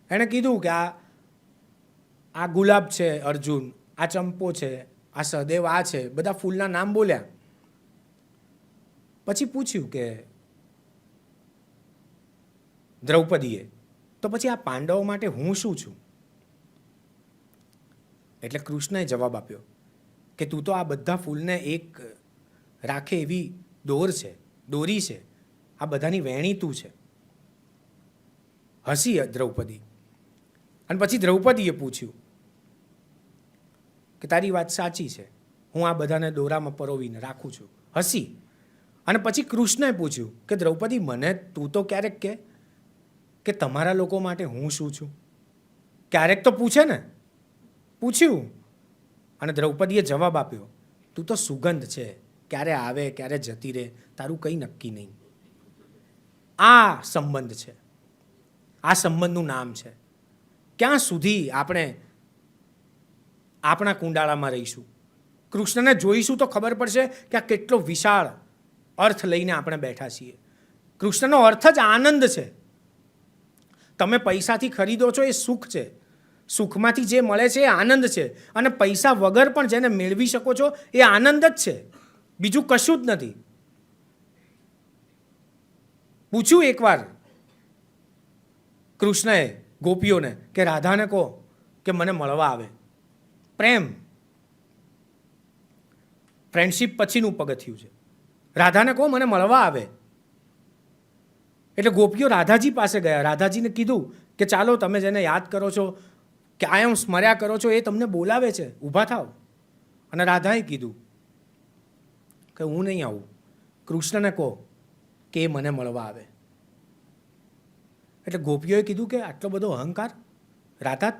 એણે કીધું કે આ ગુલાબ છે અર્જુન, આ ચંપો છે, આ સહદેવ આ છે, બધા ફૂલના નામ બોલ્યા. પછી પૂછ્યું કે દ્રૌપદીએ તો પછી આ પાંડવો માટે હું શું છું? એટલે કૃષ્ણએ જવાબ આપ્યો કે તું તો આ બધા ફૂલને એક રાખે એવી દોરી છે. આ બધાની વેણી તું છે. હસી દ્રૌપદી. અને પછી દ્રૌપદીએ પૂછ્યું કે તારી વાત સાચી છે, હું આ બધાને દોરામાં પરોવીને રાખું છું. હસી. અને પછી કૃષ્ણએ પૂછ્યું કે દ્રૌપદી મને તું તો ક્યારેક કે તમારા લોકો માટે હું શું છું? ક્યારેક તો પૂછે ને. પૂછ્યું અને દ્રૌપદીએ જવાબ આપ્યો તું તો સુગંધ છે, ક્યારે આવે ક્યારે જતી રહે તારું કંઈ નક્કી નહીં. આ સંબંધ છે, આ સંબંધનું નામ છે. ક્યાં સુધી આપણે આપણા કુંડાળામાં રહીશું? કૃષ્ણને જોઈશું તો ખબર પડશે કે આ કેટલો વિશાળ અર્થ લઈને આપણે બેઠા છીએ. કૃષ્ણનો અર્થ જ આનંદ છે. તમે પૈસાથી ખરીદો છો એ સુખ છે, સુખમાંથી જે મળે છે એ આનંદ છે. અને પૈસા વગર પણ જેને મેળવી શકો છો એ આનંદ જ છે, બીજું કશું જ નથી. પૂછ્યું એકવાર કૃષ્ણએ ગોપીઓને કે રાધાને કહો કે મને મળવા આવે. પ્રેમ, ફ્રેન્ડશિપ પછીનું પગથિયું છે. રાધાને કહો મને મળવા આવે. એટલે ગોપીઓ રાધાજી પાસે ગયા. રાધાજીને કીધું કે ચાલો તમે જેને યાદ કરો છો, કાયમ સ્મર્યા કરો છો, એ તમને બોલાવે છે, ઊભા થાવ. અને રાધાએ કીધું કે હું નહીં આવું, કૃષ્ણને કહો કે એ મને મળવા આવે. એટલે ગોપીઓએ કીધું કે આટલો બધો અહંકાર? રાધા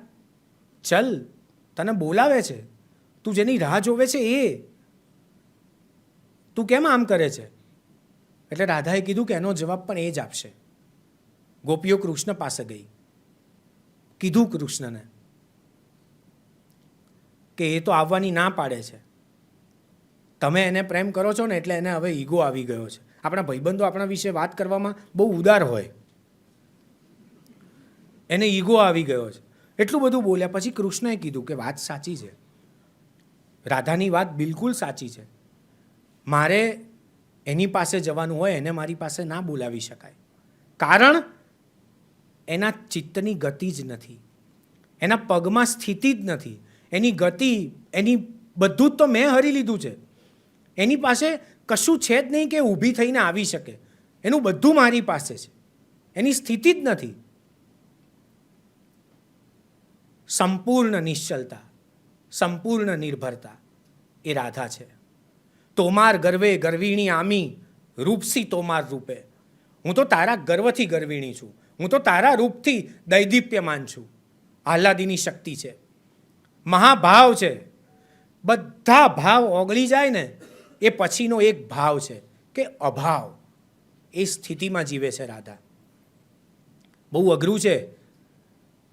ચલ, તને બોલાવે છે, તું જેની રાહ જોવે છે એ, તું કેમ આમ કરે છે? એટલે રાધાએ કીધું કે એનો જવાબ પણ એ જ આપશે. ગોપીઓ કૃષ્ણ પાસે ગઈ. કીધું કૃષ્ણને કે એ તો આવવાની ના પાડે છે. તમે એને પ્રેમ કરો છો ને એટલે એને હવે ઈગો આવી ગયો છે. આપણા ભાઈબંધો આપણા વિશે વાત કરવામાં બહુ ઉદાર હોય, એને ઈગો આવી ગયો છે. એટલું બધું બોલ્યા પછી કૃષ્ણએ કીધું કે વાત સાચી છે, રાધાની વાત બિલકુલ સાચી છે. મારે એની પાસે જવાનું હોય એને મારી પાસે ના બોલાવી શકાય, કારણ એના ચિત્તની ગતિ જ નથી. એના પગમાં સ્થિતિ જ નથી, એની ગતિ, એની બધું જ તો મેં હરી લીધું છે. એની પાસે કશું છે જ નહીં કે ઊભી થઈને આવી શકે. એનું બધું મારી પાસે છે, એની સ્થિતિ જ નથી. સંપૂર્ણ નિશ્ચલતા, સંપૂર્ણ નિર્ભરતા એ રાધા છે. તોમાર ગર્વે ગર્વિણી આમી, રૂપસી તોમાર રૂપે. હું તો તારા ગર્વથી ગર્વિણી છું, હું તો તારા રૂપથી દૈદીપ્યમાન છું. આહલાદીની શક્તિ છે, મહાભાવ છે. બધા ભાવ ઓગળી જાય ને એ પછીનો એક ભાવ છે કે અભાવ. એ સ્થિતિમાં જીવે છે રાધા. બહુ અઘરું છે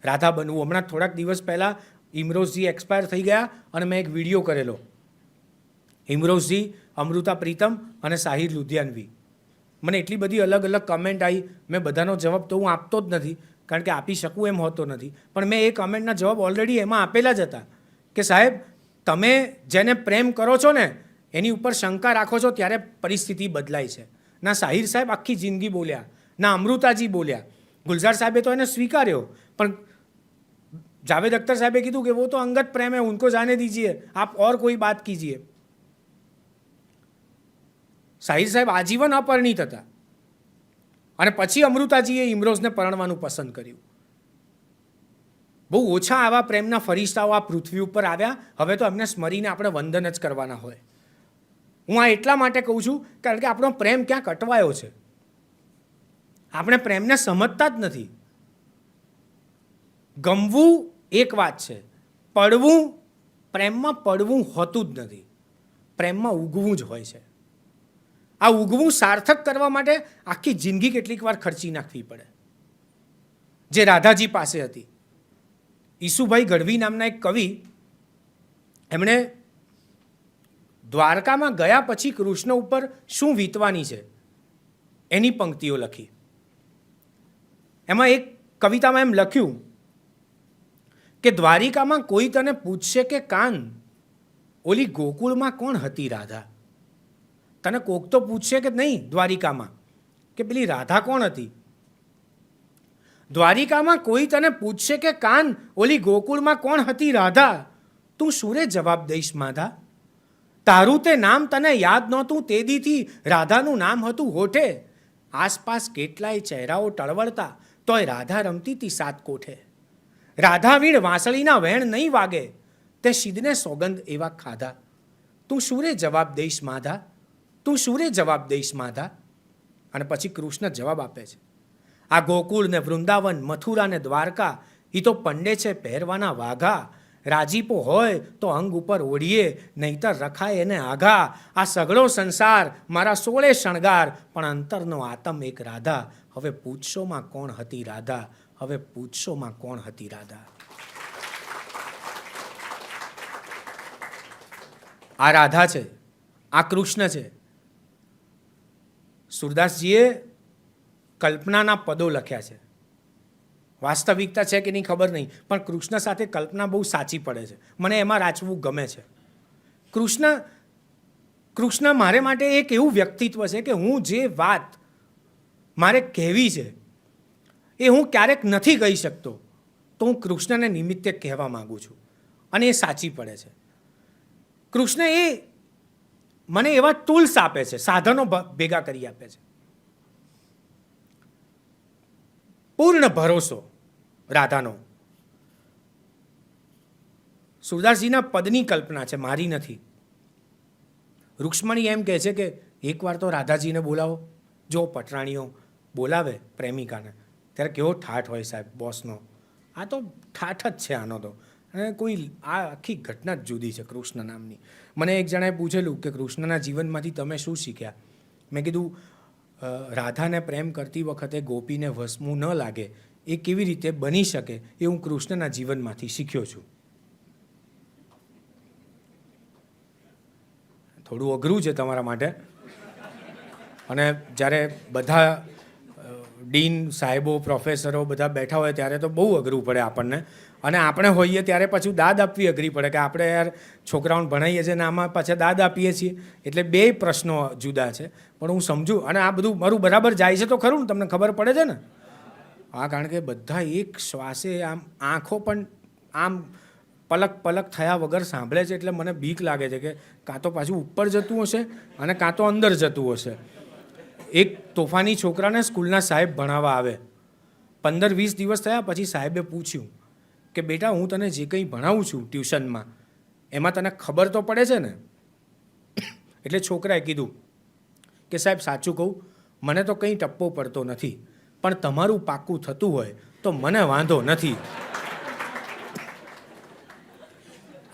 રાધા બનવું. હમણાં થોડાક દિવસ પહેલાં ઇમરોઝજી એક્સપાયર થઈ ગયા અને મેં એક વિડીયો કરેલો. ઇમરોઝજી, અમૃતા પ્રીતમ અને સાહિર લુધિયાનવી. મને એટલી બધી અલગ અલગ કમેન્ટ આવી, મેં બધાનો જવાબ તો હું આપતો જ નથી, કારણ કે આપી શકું એમ હોતો નથી. પણ મેં એ કમેન્ટના જવાબ ઓલરેડી એમાં આપેલા જ હતા કે સાહેબ, તમે જેને પ્રેમ કરો છો ને એની ઉપર શંકા રાખો છો ત્યારે પરિસ્થિતિ બદલાય છે. ના સાહિર સાહેબ આખી જિંદગી બોલ્યા, ના અમૃતાજી બોલ્યા. ગુલઝાર સાહેબે તો એને સ્વીકાર્યો, પણ જાવેદ અખ્તર સાહેબે કીધું કે वो तो अंगत प्रेम है, उनको जाने दीजिए, आप और कोई बात कीजिए. સાહિર સાહેબ આજીવન અપરિણિત હતા અને પછી અમૃતાજીએ ઇમરોઝને પરણવાનું પસંદ કર્યું. બહુ ઓછા આવા પ્રેમના ફરિશ્તાઓ આ પૃથ્વી ઉપર આવ્યા. હવે તો એમને સ્મરીને આપણે વંદન જ કરવાના હોય. હું આ એટલા માટે કહું છું કારણ કે આપણો પ્રેમ ક્યાંક અટવાયો છે. આપણે પ્રેમને સમજતા જ નથી. ગમવું એક વાત છે, પડવું, પ્રેમમાં પડવું હોતું જ નથી. પ્રેમમાં ઉગવું જ હોય છે. આ ઉગવું સાર્થક કરવા માટે આખી જિંદગી કેટલીક વાર ખર્ચી નાખવી પડે, જે રાધાજી પાસે હતી. ઈસુભાઈ ગઢવી નામના એક કવિ, એમણે દ્વારકામાં ગયા પછી કૃષ્ણ ઉપર શું વીતવાની છે એની પંક્તિઓ લખી. એમાં એક કવિતામાં એમ લખ્યું કે દ્વારિકામાં કોઈ તને પૂછશે કે કાન, ઓલી ગોકુળમાં કોણ હતી રાધા. તને કોક તો પૂછશે કે નહીં દ્વારિકામાં કે પેલી રાધા કોણ હતી. દ્વારિકામાં કોઈ તને પૂછશે કે કાન, ઓલી ગોકુળમાં કોણ હતી રાધા. તું શુરે જવાબ દઈશ માધા. તારું તે નામ તને યાદ નહોતું તે દીથી રાધાનું નામ હતું હોઠે. આસપાસ કેટલાય ચહેરાઓ ટળવળતા તોય રાધા રમતી હતી સાત કોઠે. રાધા વીણ વાંસળીના વેણ નહીં વાગે, તે શિદને સોગંદ એવા ખાધા. તું શુરે જવાબ દઈશ માધા, તું શુરે જવાબ દઈશ માધા. અને પછી કૃષ્ણ જવાબ આપે છે, આ ગોકુળ ને વૃંદાવન, મથુરા ને દ્વારકા, એ તો પંડે છે પહેરવાના વાઘા. રાજીપો હોય તો અંગ ઉપર ઓઢીએ, નહીતર રખાય એને આઘા. આ સગળો સંસાર મારા સોળે શણગાર, પણ અંતરનો આતમ એક રાધા. હવે પૂછશોમાં કોણ હતી રાધા, હવે પૂછશોમાં કોણ હતી રાધા. આ રાધા છે, આ કૃષ્ણ છે. સુરદાસજીએ કલ્પનાના પદો લખ્યા છે. વાસ્તવિકતા છે કે નહીં ખબર નહીં, પણ કૃષ્ણ સાથે કલ્પના બહુ સાચી પડે છે. મને એમાં રાચવું ગમે છે. કૃષ્ણ મારે માટે એક એવું વ્યક્તિત્વ છે કે હું જે વાત મારે કહેવી છે એ હું ક્યારેક નથી કહી શકતો, તો હું કૃષ્ણને નિમિત્તે કહેવા માગું છું અને એ સાચી પડે છે. કૃષ્ણ એ મને એવા ટૂલ્સ આપે છે, સાધનો ભેગા કરી આપે છે. પૂર્ણ ભરોસો રાધાનો. સુરદાસજીના પદની કલ્પના છે, મારી નથી. રૂક્ષ્મણી એમ કહે છે કે એકવાર તો રાધાજીને બોલાવો. જો પટરાણીઓ બોલાવે પ્રેમિકાને ત્યારે કેવો ઠાઠ હોય સાહેબ બોસનો. આ તો ઠાઠ જ છે આનો તો. અને કોઈ આ આખી ઘટના જ જુદી છે કૃષ્ણ નામની. મને એક જણાએ પૂછેલું કે કૃષ્ણના જીવનમાંથી તમે શું શીખ્યા. મેં કીધું રાધાને પ્રેમ કરતી વખતે ગોપીને વસમું ન લાગે એ કેવી રીતે બની શકે એ હું કૃષ્ણના જીવનમાંથી શીખ્યો છું. થોડું અઘરું છે તમારા માટે. અને જ્યારે બધા ડીન સાહેબો પ્રોફેસરો બધા બેઠા હોય ત્યારે તો બહુ અઘરું પડે આપણને. અને આપણે હોઈએ ત્યારે પાછું દાદ આપવી અઘરી પડે કે આપણે યાર છોકરાઓને ભણાવીએ છીએ ને આમાં પાછા દાદ આપીએ છીએ. એટલે બે પ્રશ્નો જુદા છે. પણ હું સમજુ અને આ બધું મારું બરાબર જાય છે તો ખરું ને, તમને ખબર પડે છે ને. હા, કારણ કે બધા એક શ્વાસે આમ આંખો પણ આમ પલક પલક થયા વગર સાંભળે છે. એટલે મને બીક લાગે છે કે કાં તો પાછું ઉપર જતું હશે અને કાં તો અંદર જતું હશે. એક તોફાની છોકરાને સ્કૂલના સાહેબ ભણાવવા આવે. 15-20 દિવસ થયા પછી સાહેબે પૂછ્યું કે બેટા, હું તને જે કંઈ ભણાવું છું ટ્યુશનમાં એમાં તને ખબર તો પડે છે ને? એટલે છોકરાએ કીધું કે સાહેબ સાચું કહું, મને તો કંઈ ટપ્પો પડતો નથી, પણ તમારું પાક્કું થતું હોય તો મને વાંધો નથી.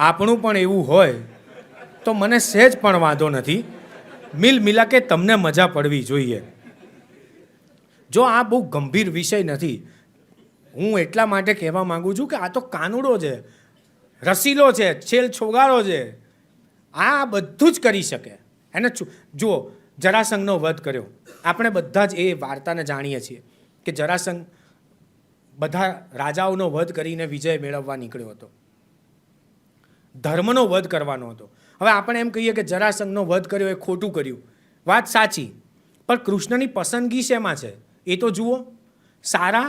આપણું પણ એવું હોય તો મને સહેજ પણ વાંધો નથી. મિલ મિલા કે તમને મજા પડવી જોઈએ. જો આ બહુ ગંભીર વિષય નથી, હું એટલા માટે કહેવા માંગુ છું કે આ તો કાનુડો છે, રસીલો છે, છેલ છોગારો છે. આ બધું જ કરી શકે. એને જુઓ, જરાસંઘનો વધ કર્યો. આપણે બધા જ એ વાર્તાને જાણીએ છીએ કે જરાસંઘ બધા રાજાઓનો વધ કરીને વિજય મેળવવા નીકળ્યો હતો. ધર્મનો વધ કરવાનો હતો. હવે આપણે એમ કહીએ કે જરાસંઘનો વધ કર્યો એ ખોટું કર્યું. વાત સાચી, પણ કૃષ્ણની પસંદગી શેમાં છે એ તો જુઓ. સારા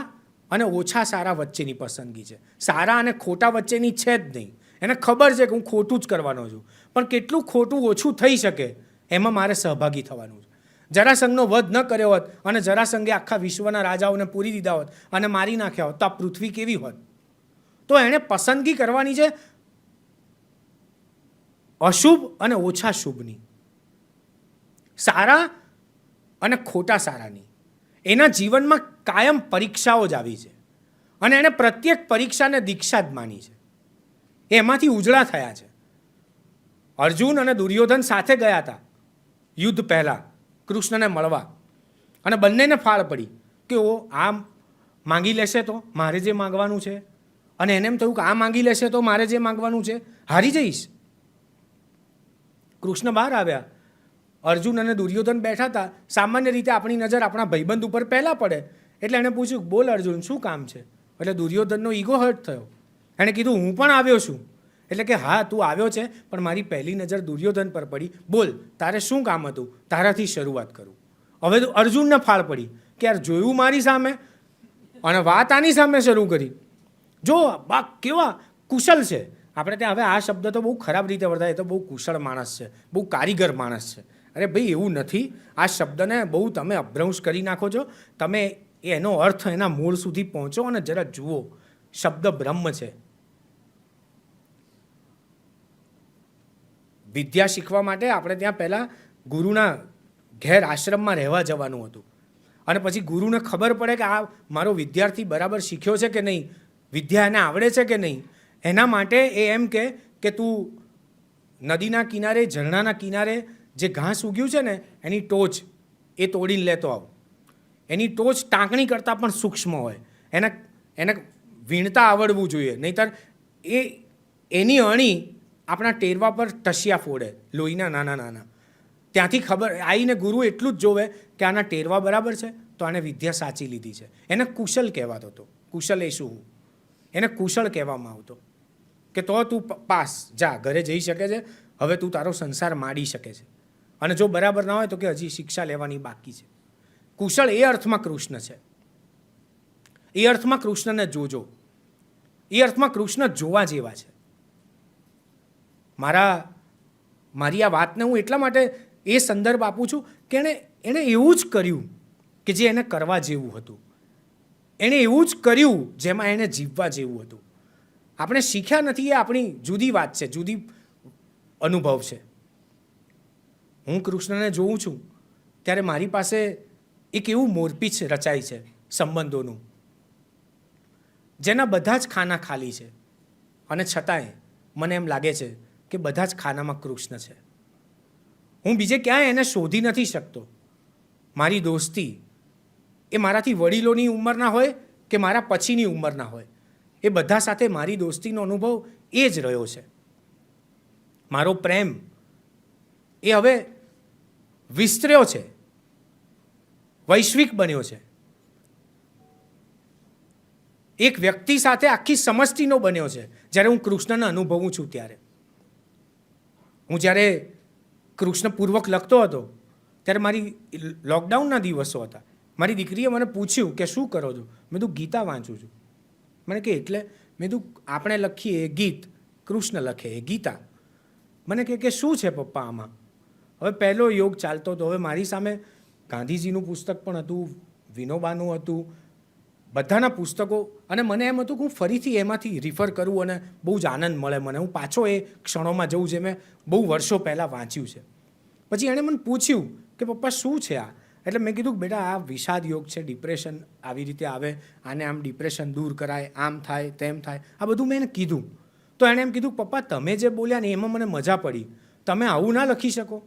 અને ઓછા સારા વચ્ચેની પસંદગી છે. સારા અને ખોટા વચ્ચેની છે જ નહીં. એને ખબર છે કે હું ખોટું જ કરવાનો છું, પણ કેટલું ખોટું ઓછું થઈ શકે એમાં મારે સહભાગી થવાનું છે. જરાસંઘનો વધ ન કર્યો હોત અને જરાસંઘે આખા વિશ્વના રાજાઓને પૂરી દીધા હોત અને મારી નાખ્યા હોત તો આ પૃથ્વી કેવી હોત? તો એણે પસંદગી કરવાની છે અશુભ અને ઓછા શુભની, સારા અને ખોટા સારાની. એના જીવનમાં કાયમ પરીક્ષાઓ જ આવી છે અને એણે પ્રત્યેક પરીક્ષાને દીક્ષા જ માની છે. એમાંથી ઉજળા થયા છે. અર્જુન અને દુર્યોધન સાથે ગયા હતા યુદ્ધ પહેલાં કૃષ્ણને મળવા, અને બંનેને ફાળ પડી કે ઓ આમ માંગી લેશે તો મારે જે માંગવાનું છે, અને એને એમ થયું કે આ માંગી લેશે તો મારે જે માંગવાનું છે હારી જઈશ. કૃષ્ણ બહાર આવ્યા, અર્જુન અને દુર્યોધન બેઠા હતા. સામાન્ય રીતે આપણી નજર આપણા ભાઈબંધ ઉપર પહેલાં પડે એટલે એણે પૂછ્યું, બોલ અર્જુન, શું કામ છે? એટલે દુર્યોધનનો ઈગો હર્ટ થયો. એણે કીધું, હું પણ આવ્યો છું. એટલે કે હા, તું આવ્યો છે, પણ મારી પહેલી નજર દુર્યોધન પર પડી. બોલ, તારે શું કામ હતું? તારાથી શરૂઆત કરું. હવે તો અર્જુનને ફાળ પડી કે યાર, જોયું મારી સામે અને વાત આની સામે શરૂ કરી. જો બા કેવા કુશલ છે. આપણે ત્યાં હવે આ શબ્દ તો બહુ ખરાબ રીતે વર્તાય, એ તો બહુ કુશળ માણસ છે, બહુ કારીગર માણસ છે. અરે ભાઈ, એવું નથી. આ શબ્દને બહુ તમે અભ્રંશ કરી નાખો છો. તમે એનો અર્થ એના મૂળ સુધી પહોંચો અને જરા જુઓ. શબ્દ બ્રહ્મ છે. વિદ્યા શીખવા માટે આપણે ત્યાં પહેલાં ગુરુના ઘેર આશ્રમમાં રહેવા જવાનું હતું, અને પછી ગુરુને ખબર પડે કે આ મારો વિદ્યાર્થી બરાબર શીખ્યો છે કે નહીં, વિદ્યા એને આવડે છે કે નહીં. એના માટે એ એમ કે તું નદીના કિનારે, ઝરણાના કિનારે જે ઘાસ ઉગ્યું છે ને એની ટોચ એ તોડીને લેતો આવ. એની ટોચ ટાંકણી કરતાં પણ સૂક્ષ્મ હોય. એને વીણતા આવડવું જોઈએ, નહીંતર એની અણી આપણા ટેરવા પર ટસિયા ફોડે, લોહીના નાના નાના. ત્યાંથી ખબર આવીને ગુરુ એટલું જ જોવે કે આના ટેરવા બરાબર છે તો આને વિદ્યા સાચી લીધી છે. એને કુશલ કહેવાતો હતો. કુશલ એ શું? એને કુશળ કહેવામાં આવતો કે તો તું પાસ, જા, ઘરે જઈ શકે છે, હવે તું તારો સંસાર માંડી શકે છે. અને જો બરાબર ના હોય તો કે હજી શિક્ષા લેવાની બાકી છે. કુશળ એ અર્થમાં કૃષ્ણ છે. એ અર્થમાં કૃષ્ણને જોજો. એ અર્થમાં કૃષ્ણ જોવા જેવા છે. મારી આ વાતને હું એટલા માટે એ સંદર્ભ આપું છું કે એણે એવું જ કર્યું કે જે એને કરવા જેવું હતું. એણે એવું જ કર્યું જેમાં એને જીવવા જેવું હતું. આપણે શીખ્યા નથી એ આપણી જુદી વાત છે, જુદી અનુભવ છે. હું કૃષ્ણને જોઉં છું ત્યારે મારી પાસે એક એવું મોરપીછ રચાય છે સંબંધોનું, જેના બધા જ ખાના ખાલી છે, અને છતાંય મને એમ લાગે છે કે બધા જ ખાનામાં કૃષ્ણ છે. હું બીજે ક્યાંય એને શોધી નથી શકતો. મારી દોસ્તી એ મારાથી વડીલોની ઉંમરના હોય કે મારા પછીની ઉંમરના હોય, એ બધા સાથે મારી દોસ્તીનો અનુભવ એ જ રહ્યો છે. મારો પ્રેમ એ હવે વિસ્તર્યો છે, વૈશ્વિક બન્યો છે. એક વ્યક્તિ સાથે આખી સમષ્ટિનો બન્યો છે. જ્યારે હું કૃષ્ણને અનુભવું છું ત્યારે, હું જ્યારે કૃષ્ણપૂર્વક લખતો હતો ત્યારે મારી લોકડાઉનના દિવસો હતા. મારી દીકરીએ મને પૂછ્યું કે શું કરો છો? મેં કીધું ગીતા વાંચું છું. મને કે એટલે? મેં કીધું આપણે લખીએ ગીત, કૃષ્ણ લખે એ ગીતા. મને કે શું છે પપ્પા આમાં? હવે પહેલો યોગ ચાલતો હતો. હવે મારી સામે ગાંધીજીનું પુસ્તક પણ હતું, વિનોબાનું હતું, બધાના પુસ્તકો, અને મને એમ હતું કે હું ફરીથી એમાંથી રિફર કરું અને બહુ જ આનંદ મળે મને. હું પાછો એ ક્ષણોમાં જઉં જે મેં બહુ વર્ષો પહેલાં વાંચ્યું છે. પછી એણે મને પૂછ્યું કે પપ્પા શું છે આ? એટલે મેં કીધું બેટા આ વિષાદ યોગ છે, ડિપ્રેશન આવી રીતે આવે, આને આમ ડિપ્રેશન દૂર કરાય, આમ થાય તેમ થાય, આ બધું મેં એને કીધું. તો એણે એમ કીધું પપ્પા તમે જે બોલ્યા ને એમાં મને મજા પડી, તમે આવું ના લખી શકો.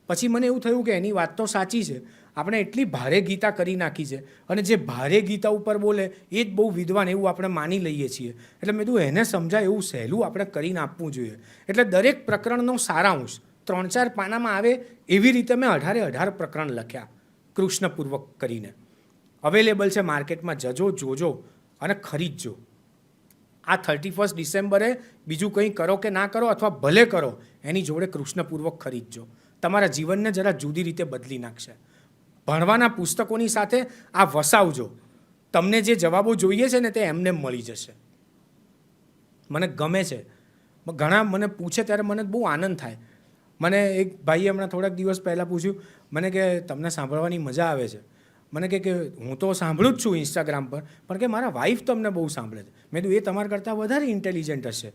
પછી મને એવું થયું કે એની વાત તો સાચી છે. આપણે એટલી ભારે ગીતા કરી નાખી છે અને જે ભારે ગીતા ઉપર બોલે એ જ બહુ વિદ્વાન એવું આપણે માની લઈએ છીએ. એટલે મેં કીધું એને સમજાય એવું સહેલું આપણે કરીને આપવું જોઈએ. એટલે દરેક પ્રકરણનો સારાંશ 3-4 પાનામાં આવે એવી રીતે મેં 18 પ્રકરણ લખ્યા કૃષ્ણપૂર્વક કરીને. અવેલેબલ છે માર્કેટમાં, જજો, જોજો અને ખરીદજો. આ 31 ડિસેમ્બરે બીજું કંઈ કરો કે ના કરો અથવા ભલે કરો, એની જોડે કૃષ્ણપૂર્વક ખરીદજો. તમારા જીવનને જરા જુદી રીતે બદલી નાખશે. ભણવાના પુસ્તકોની સાથે આ વસાવજો. તમને જે જવાબો જોઈએ છે ને તે એમને મળી જશે. મને ગમે છે. ઘણા મને પૂછે ત્યારે મને બહુ આનંદ થાય. મને એક ભાઈએ હમણાં થોડાક દિવસ પહેલાં પૂછ્યું, મને કે તમને સાંભળવાની મજા આવે છે. મને કે હું તો સાંભળું જ છું ઇન્સ્ટાગ્રામ પર, પણ કે મારા વાઈફ તમને બહુ સાંભળે છે. મેં કીધું એ તમારા કરતાં વધારે ઇન્ટેલિજન્ટ હશે.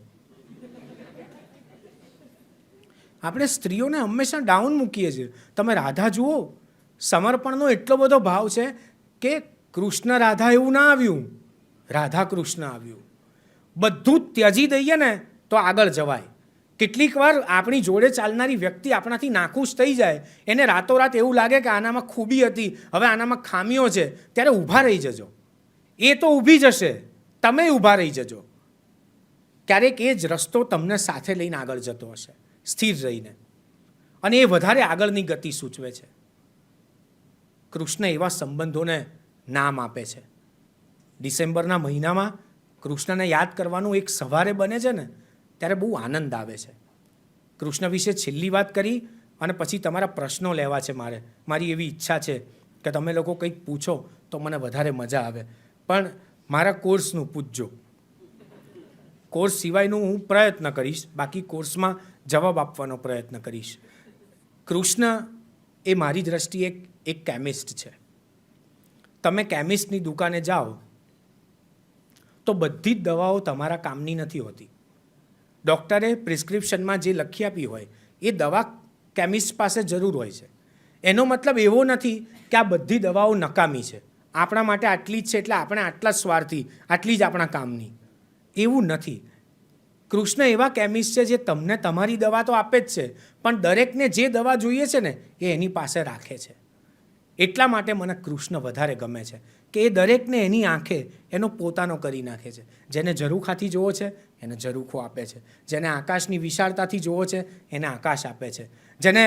આપણે સ્ત્રીઓને હંમેશા ડાઉન મૂકીએ છીએ. તમે રાધા જુઓ, સમર્પણનો એટલો બધો ભાવ છે કે કૃષ્ણ રાધા એવું ના આવ્યું, રાધા કૃષ્ણ આવ્યું. બધું જ ત્યજી દઈએ ને તો આગળ જવાય. કેટલીક વાર આપણી જોડે ચાલનારી વ્યક્તિ આપણાથી નાખુશ થઈ જાય, એને રાતોરાત એવું લાગે કે આનામાં ખૂબી હતી, હવે આનામાં ખામીઓ છે, ત્યારે ઊભા રહી જજો. એ તો ઊભી જશે, તમે ઊભા રહી જજો. ક્યારેક એ જ રસ્તો તમને સાથે લઈને આગળ જતો હશે, સ્થિર રહીને, અને એ વધારે આગળની ગતિ સૂચવે છે. કૃષ્ણ એવા સંબંધોને નામ આપે છે. ડિસેમ્બરના મહિનામાં કૃષ્ણને યાદ કરવાનું એક સવારે બને છે ને ત્યારે બહુ આનંદ આવે છે. કૃષ્ણ વિશે છેલ્લી વાત કરી અને પછી તમારા પ્રશ્નો લેવા છે. મારી એવી ઈચ્છા છે કે તમે લોકો કંઈક પૂછો તો મને વધારે મજા આવે, પણ મારા કોર્સનું પૂછજો. કોર્સ સિવાયનું હું પ્રયત્ન કરીશ, બાકી કોર્સમાં જવાબ આપવાનો પ્રયત્ન કરીશ. કૃષ્ણ એ મારી દ્રષ્ટિએ એક કેમિસ્ટ છે. તમે કેમિસ્ટની દુકાને જાઓ તો બધી જ દવાઓ તમારા કામની નથી હોતી. ડૉક્ટરે પ્રિસ્ક્રિપ્શનમાં જે લખી આપી હોય એ દવા કેમિસ્ટ પાસે જરૂર હોય છે. એનો મતલબ એવો નથી કે આ બધી દવાઓ નકામી છે, આપણા માટે આટલી જ છે એટલે આપણે આટલા જ સ્વાર્થી, આટલી જ આપણા કામની, એવું નથી. કૃષ્ણ એવા કેમિસ્ટ છે જે તમને તમારી દવા તો આપે જ છે, પણ દરેકને જે દવા જોઈએ છે ને એ એની પાસે રાખે છે. એટલા માટે મને કૃષ્ણ વધારે ગમે છે કે એ દરેકને એની આંખે એનો પોતાનો કરી નાખે છે. જેને ઝરૂખાથી જોવો છે એને ઝરૂખો આપે છે, જેને આકાશની વિશાળતાથી જોવો છે એને આકાશ આપે છે, જેને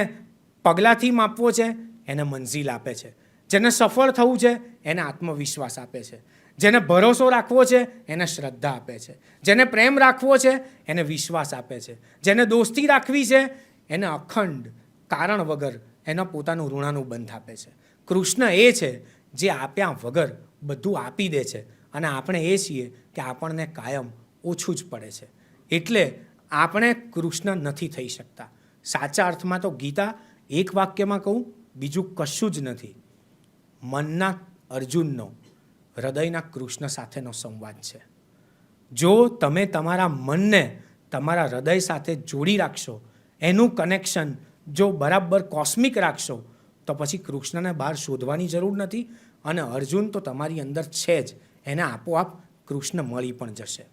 પગલાંથી માપવો છે એને મંઝિલ આપે છે, જેને સફળ થવું છે એને આત્મવિશ્વાસ આપે છે, જેને ભરોસો રાખવો છે એને શ્રદ્ધા આપે છે, જેને પ્રેમ રાખવો છે એને વિશ્વાસ આપે છે, જેને દોસ્તી રાખવી છે એને અખંડ કારણ વગર એના પોતાનું ઋણાનુબંધ આપે છે. કૃષ્ણ એ છે જે આપ્યા વગર બધું આપી દે છે, અને આપણે એ છીએ કે આપણને કાયમ ઓછું જ પડે છે. એટલે આપણે કૃષ્ણ નથી થઈ શકતા. સાચા અર્થમાં તો ગીતા એક વાક્યમાં કહું, બીજું કશું જ નથી. મનના અર્જુનનો હૃદયના કૃષ્ણ સાથેનો સંવાદ છે. જો તમે તમારા મનને તમારા હૃદય સાથે જોડી રાખશો, એનું કનેક્શન જો બરાબર કોસ્મિક રાખશો, તો પછી કૃષ્ણને બહાર શોધવાની જરૂર નથી, અને અર્જુન તો તમારી અંદર છે જ, એને આપોઆપ કૃષ્ણ મળી પણ જશે.